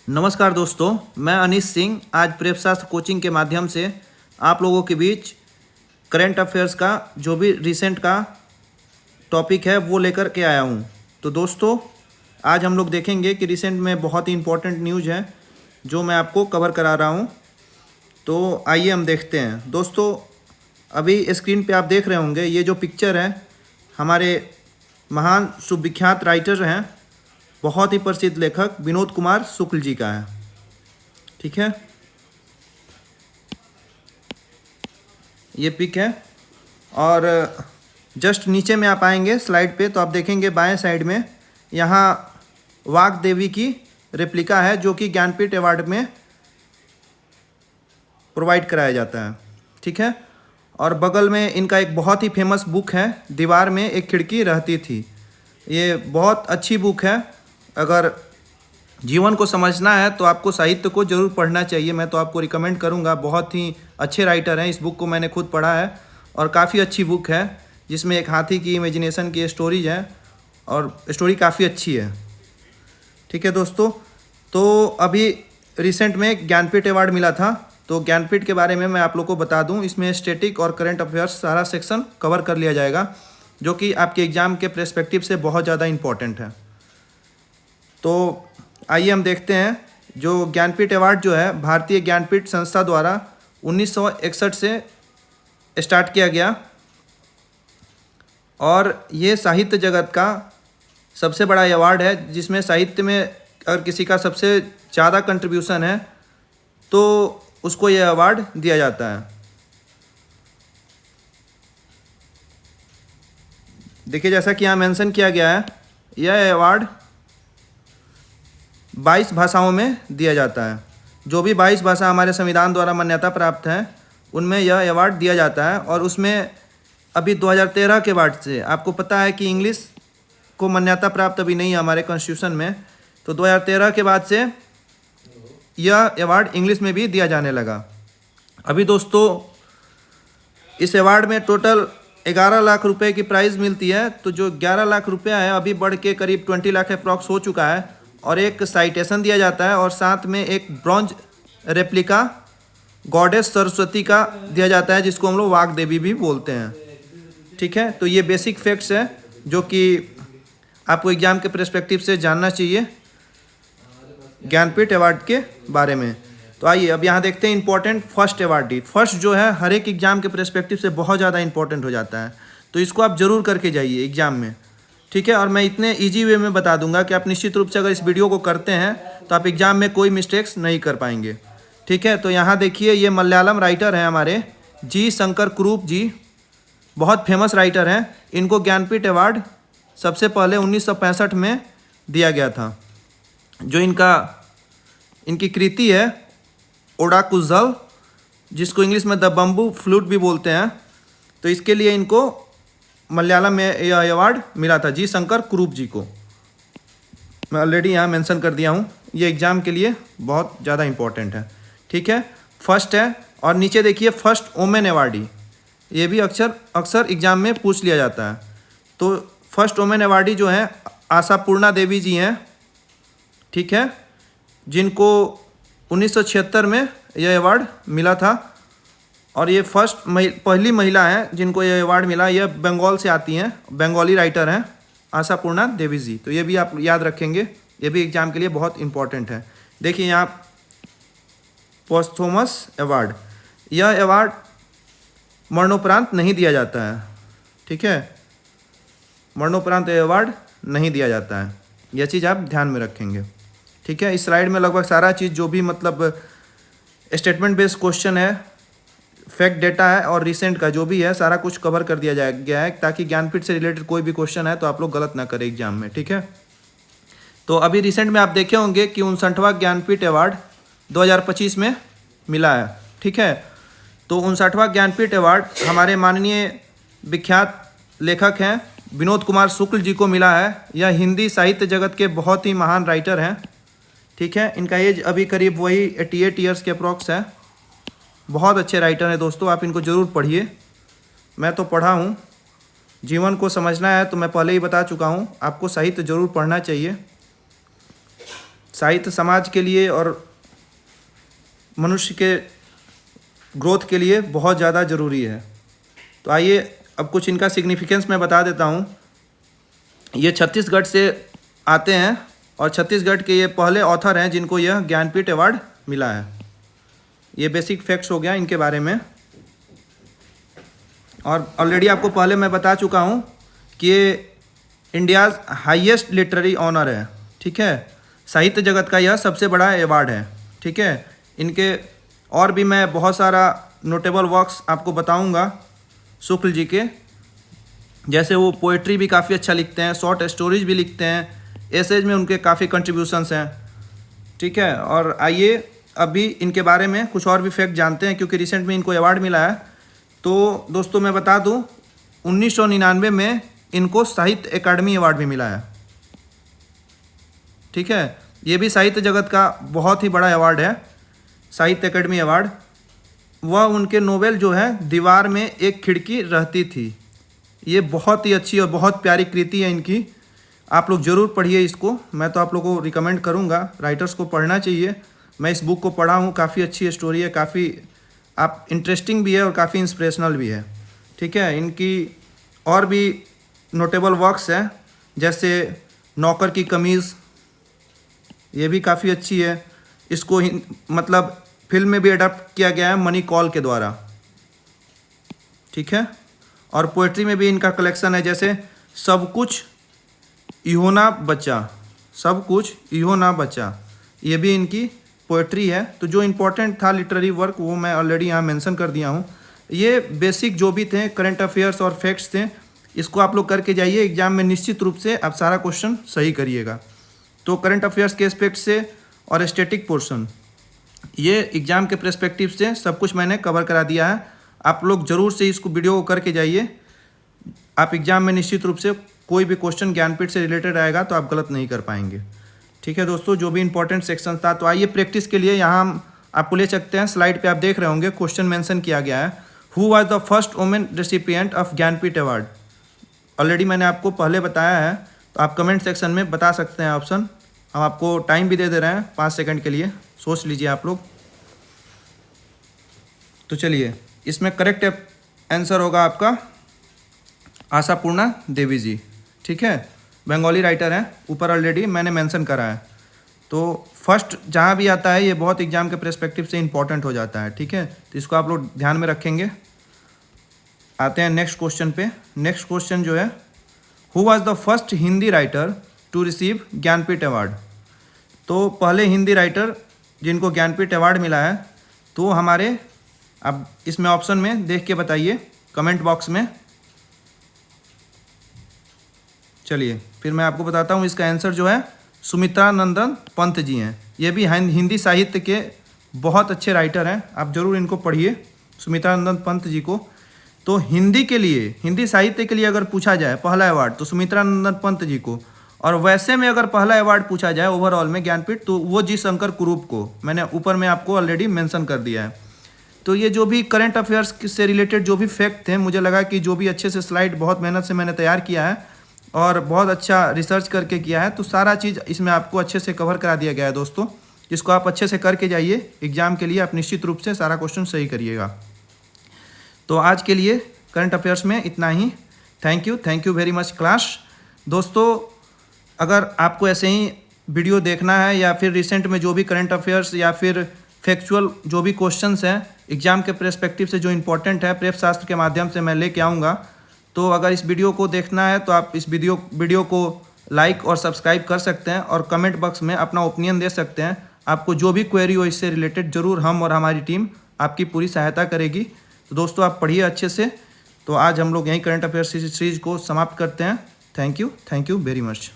नमस्कार दोस्तों, मैं अनीश सिंह आज प्रेपशास्त्र कोचिंग के माध्यम से आप लोगों के बीच करंट अफेयर्स का जो भी रिसेंट का टॉपिक है वो लेकर के आया हूँ। तो दोस्तों, आज हम लोग देखेंगे कि रिसेंट में बहुत ही इम्पोर्टेंट न्यूज़ है जो मैं आपको कवर करा रहा हूँ। तो आइए हम देखते हैं। दोस्तों, अभी स्क्रीन पे आप देख रहे होंगे, ये जो पिक्चर है हमारे महान सुविख्यात राइटर हैं, बहुत ही प्रसिद्ध लेखक विनोद कुमार शुक्ल जी का है। ठीक है, ये पिक है और जस्ट नीचे में आप आएंगे स्लाइड पे तो आप देखेंगे बाएं साइड में यहाँ वाग देवी की रेप्लिका है जो कि ज्ञानपीठ अवार्ड में प्रोवाइड कराया जाता है। ठीक है, और बगल में इनका एक बहुत ही फेमस बुक है, दीवार में एक खिड़की रहती थी। ये बहुत अच्छी बुक है। अगर जीवन को समझना है तो आपको साहित्य को ज़रूर पढ़ना चाहिए। मैं तो आपको रिकमेंड करूंगा, बहुत ही अच्छे राइटर हैं। इस बुक को मैंने खुद पढ़ा है और काफ़ी अच्छी बुक है जिसमें एक हाथी की इमेजिनेशन की स्टोरीज है और स्टोरी काफ़ी अच्छी है। ठीक है दोस्तों, तो अभी रिसेंट में ज्ञानपीठ अवार्ड मिला था, तो ज्ञानपीठ के बारे में मैं आप लोग को बता दूं। इसमें स्टैटिक और करंट अफेयर्स सारा सेक्शन कवर कर लिया जाएगा जो कि आपके एग्ज़ाम के पर्सपेक्टिव से बहुत ज़्यादा इम्पॉर्टेंट है। तो आइए हम देखते हैं। जो ज्ञानपीठ अवार्ड जो है भारतीय ज्ञानपीठ संस्था द्वारा 1961 से स्टार्ट किया गया और ये साहित्य जगत का सबसे बड़ा अवार्ड है जिसमें साहित्य में अगर किसी का सबसे ज़्यादा कंट्रीब्यूशन है तो उसको यह अवार्ड दिया जाता है। देखिए, जैसा कि यहाँ मेंशन किया गया है, यह अवार्ड 22 भाषाओं में दिया जाता है। जो भी 22 भाषा हमारे संविधान द्वारा मान्यता प्राप्त हैं उनमें यह अवार्ड दिया जाता है। और उसमें अभी 2013 के बाद से आपको पता है कि इंग्लिश को मान्यता प्राप्त अभी नहीं है हमारे कॉन्स्टिट्यूशन में, तो 2013 के बाद से यह अवार्ड इंग्लिश में भी दिया जाने लगा। अभी दोस्तों, इस अवार्ड में टोटल 11 लाख रुपए की प्राइज़ मिलती है। तो जो 11 लाख रुपया है अभी बढ़ के करीब 20 लाख अप्रॉक्स हो चुका है और एक साइटेशन दिया जाता है और साथ में एक ब्रॉन्ज रेप्लिका गॉडेस सरस्वती का दिया जाता है जिसको हम लोग वाग देवी भी बोलते हैं। ठीक है, तो ये बेसिक फैक्ट्स है जो कि आपको एग्जाम के पर्सपेक्टिव से जानना चाहिए ज्ञानपीठ अवार्ड के बारे में। तो आइए अब यहाँ देखते हैं इंपॉर्टेंट फर्स्ट अवार्डी। फर्स्ट जो है हर एक एग्जाम के पर्सपेक्टिव से बहुत ज़्यादा इंपॉर्टेंट हो जाता है, तो इसको आप ज़रूर करके जाइए एग्जाम में। ठीक है, और मैं इतने इजी वे में बता दूंगा कि आप निश्चित रूप से अगर इस वीडियो को करते हैं तो आप एग्जाम में कोई मिस्टेक्स नहीं कर पाएंगे। ठीक है, तो यहाँ देखिए, ये मलयालम राइटर हैं हमारे जी शंकर कुरूप जी, बहुत फेमस राइटर हैं। इनको ज्ञानपीठ अवार्ड सबसे पहले 1965 में दिया गया था। जो इनकी कृति है ओडाकुज़ल, जिसको इंग्लिश में द बम्बू फ्लूट भी बोलते हैं, तो इसके लिए इनको मलयालम में यह अवार्ड मिला था जी शंकर कुरूप जी को। मैं ऑलरेडी यहाँ मेंशन कर दिया हूँ, ये एग्ज़ाम के लिए बहुत ज़्यादा इम्पोर्टेंट है। ठीक है, फर्स्ट है। और नीचे देखिए फर्स्ट वोमेन अवार्डी, ये भी अक्सर एग्ज़ाम में पूछ लिया जाता है। तो फर्स्ट वोमेन अवार्डी जो है आशापूर्णा देवी जी हैं। ठीक है, जिनको 1976 में यह अवार्ड मिला था और ये पहली महिला हैं जिनको ये अवार्ड मिला। यह बंगाल से आती हैं, बंगाली राइटर हैं आशापूर्णा देवी जी। तो ये भी आप याद रखेंगे, ये भी एग्जाम के लिए बहुत इंपॉर्टेंट है। देखिए यहाँ पोस्थोमस अवार्ड, यह अवार्ड मरणोपरांत नहीं दिया जाता है। ठीक है, मरणोपरांत यह अवार्ड नहीं दिया जाता है, यह चीज़ आप ध्यान में रखेंगे। ठीक है, इस स्लाइड में लगभग सारा चीज़ जो भी मतलब स्टेटमेंट बेस्ड क्वेश्चन है, फैक्ट डेटा है और रिसेंट का जो भी है सारा कुछ कवर कर दिया गया है ताकि ज्ञानपीठ से रिलेटेड कोई भी क्वेश्चन है तो आप लोग गलत ना करें एग्जाम में। ठीक है, तो अभी रिसेंट में आप देखे होंगे कि 59वां ज्ञानपीठ अवार्ड 2025 में मिला है। ठीक है, तो 59वां ज्ञानपीठ अवार्ड हमारे माननीय विख्यात लेखक हैं विनोद कुमार शुक्ल जी को मिला है। यह हिंदी साहित्य जगत के बहुत ही महान राइटर हैं। ठीक है, इनका एज अभी करीब वही 88 ईयर्स के अप्रॉक्स है। बहुत अच्छे राइटर हैं दोस्तों, आप इनको ज़रूर पढ़िए। मैं तो पढ़ा हूँ। जीवन को समझना है तो मैं पहले ही बता चुका हूँ, आपको साहित्य जरूर पढ़ना चाहिए। साहित्य समाज के लिए और मनुष्य के ग्रोथ के लिए बहुत ज़्यादा ज़रूरी है। तो आइए अब कुछ इनका सिग्निफिकेंस मैं बता देता हूँ। ये छत्तीसगढ़ से आते हैं और छत्तीसगढ़ के ये पहले ऑथर हैं जिनको यह ज्ञानपीठ अवार्ड मिला है। ये बेसिक फैक्ट्स हो गया इनके बारे में। और ऑलरेडी आपको पहले मैं बता चुका हूँ कि ये इंडियाज़ हाईएस्ट लिटरेरी ऑनर है, ठीक है। साहित्य जगत का यह सबसे बड़ा अवार्ड है, ठीक है। इनके और भी मैं बहुत सारा नोटेबल वर्क्स आपको बताऊंगा शुक्ल जी के, जैसे वो पोएट्री भी काफ़ी अच्छा लिखते हैं, शॉर्ट स्टोरीज भी लिखते हैं, एसेज में उनके काफ़ी कंट्रीब्यूशंस हैं, ठीक है। और आइए अभी इनके बारे में कुछ और भी फैक्ट जानते हैं, क्योंकि रिसेंट में इनको अवार्ड मिला है। तो दोस्तों मैं बता दूं 1999 में इनको साहित्य अकादमी अवार्ड भी मिला है, ठीक है। ये भी साहित्य जगत का बहुत ही बड़ा अवार्ड है, साहित्य अकादमी अवार्ड। वह उनके नोवेल जो है दीवार में एक खिड़की रहती थी, ये बहुत ही अच्छी और बहुत प्यारी कृति है इनकी। आप लोग ज़रूर पढ़िए इसको, मैं तो आप लोगों को रिकमेंड करूँगा, राइटर्स को पढ़ना चाहिए। मैं इस बुक को पढ़ा हूँ, काफ़ी अच्छी स्टोरी है, काफ़ी आप इंटरेस्टिंग भी है और काफ़ी इंस्पिरेशनल भी है, ठीक है। इनकी और भी नोटेबल वर्क्स हैं, जैसे नौकर की कमीज़, ये भी काफ़ी अच्छी है। इसको मतलब फिल्म में भी अडॉप्ट किया गया है मनी कॉल के द्वारा, ठीक है। और पोएट्री में भी इनका कलेक्शन है, जैसे सब कुछ इहो ना बचा, सब कुछ इहो ना बचा, ये भी इनकी पोएट्री है। तो जो इम्पोर्टेंट था लिटरेरी वर्क वो मैं ऑलरेडी यहाँ मेंशन कर दिया हूँ। ये बेसिक जो भी थे करंट अफेयर्स और फैक्ट्स थे, इसको आप लोग करके जाइए, एग्जाम में निश्चित रूप से आप सारा क्वेश्चन सही करिएगा। तो करंट अफेयर्स के एस्पेक्ट से और स्टैटिक पोर्शन, ये एग्ज़ाम के पर्सपेक्टिव से सब कुछ मैंने कवर करा दिया है। आप लोग ज़रूर से इसको वीडियो को करके जाइए, आप एग्ज़ाम में निश्चित रूप से कोई भी क्वेश्चन ज्ञानपीठ से रिलेटेड आएगा तो आप गलत नहीं कर पाएंगे, ठीक है दोस्तों। जो भी इंपॉर्टेंट सेक्शन था, तो आइए प्रैक्टिस के लिए यहाँ हम आपको ले सकते हैं। स्लाइड पे आप देख रहे होंगे क्वेश्चन मेंशन किया गया है, who was the first women recipient of Jnanpith award. Already मैंने आपको पहले बताया है, तो आप कमेंट सेक्शन में बता सकते हैं ऑप्शन। हम आपको टाइम भी दे दे रहे हैं 5 सेकंड के लिए, सोच लीजिए आप लोग। तो चलिए, इसमें करेक्ट आंसर होगा आपका आशापूर्णा देवी जी, ठीक है। बंगाली राइटर हैं, ऊपर ऑलरेडी मैंने मेंशन करा है। तो फर्स्ट जहाँ भी आता है ये बहुत एग्जाम के पर्सपेक्टिव से इंपॉर्टेंट हो जाता है, ठीक है। तो इसको आप लोग ध्यान में रखेंगे। आते हैं नेक्स्ट क्वेश्चन पे। नेक्स्ट क्वेश्चन जो है, who was the first Hindi writer to receive Jnanpith award. तो पहले हिंदी राइटर जिनको ज्ञानपीठ अवार्ड मिला है, तो हमारे, अब इसमें ऑप्शन में देख के बताइए कमेंट बॉक्स में। चलिए फिर मैं आपको बताता हूँ, इसका आंसर जो है सुमित्रा नंदन पंत जी हैं। ये भी हिंदी साहित्य के बहुत अच्छे राइटर हैं, आप ज़रूर इनको पढ़िए, सुमित्रा नंदन पंत जी को। तो हिंदी के लिए, हिंदी साहित्य के लिए अगर पूछा जाए पहला अवार्ड तो सुमित्रा नंदन पंत जी को, और वैसे में अगर पहला अवार्ड पूछा जाए ओवरऑल में ज्ञानपीठ, तो वो जी शंकर कुरूप को, मैंने ऊपर में आपको ऑलरेडी मेंशन कर दिया है। तो ये जो भी करंट अफेयर्स से रिलेटेड जो भी फैक्ट थे, मुझे लगा कि जो भी अच्छे से स्लाइड बहुत मेहनत से मैंने तैयार किया है और बहुत अच्छा रिसर्च करके किया है, तो सारा चीज़ इसमें आपको अच्छे से कवर करा दिया गया है दोस्तों। जिसको आप अच्छे से करके जाइए एग्जाम के लिए, आप निश्चित रूप से सारा क्वेश्चन सही करिएगा। तो आज के लिए करंट अफेयर्स में इतना ही। Thank you very much class. दोस्तों अगर आपको ऐसे ही वीडियो देखना है, या फिर रिसेंट में जो भी करंट अफेयर्स या फिर फैक्चुअल जो भी क्वेश्चंस हैं एग्जाम के पर्सपेक्टिव से जो इंपॉर्टेंट है, प्रेप शास्त्र के माध्यम से मैं लेके आऊँगा। तो अगर इस वीडियो को देखना है तो आप इस वीडियो को लाइक और सब्सक्राइब कर सकते हैं, और कमेंट बॉक्स में अपना ओपिनियन दे सकते हैं। आपको जो भी क्वेरी हो इससे रिलेटेड, ज़रूर हम और हमारी टीम आपकी पूरी सहायता करेगी। तो दोस्तों आप पढ़िए अच्छे से। तो आज हम लोग यहीं करंट अफेयर्स सीरीज को समाप्त करते हैं। Thank you very much.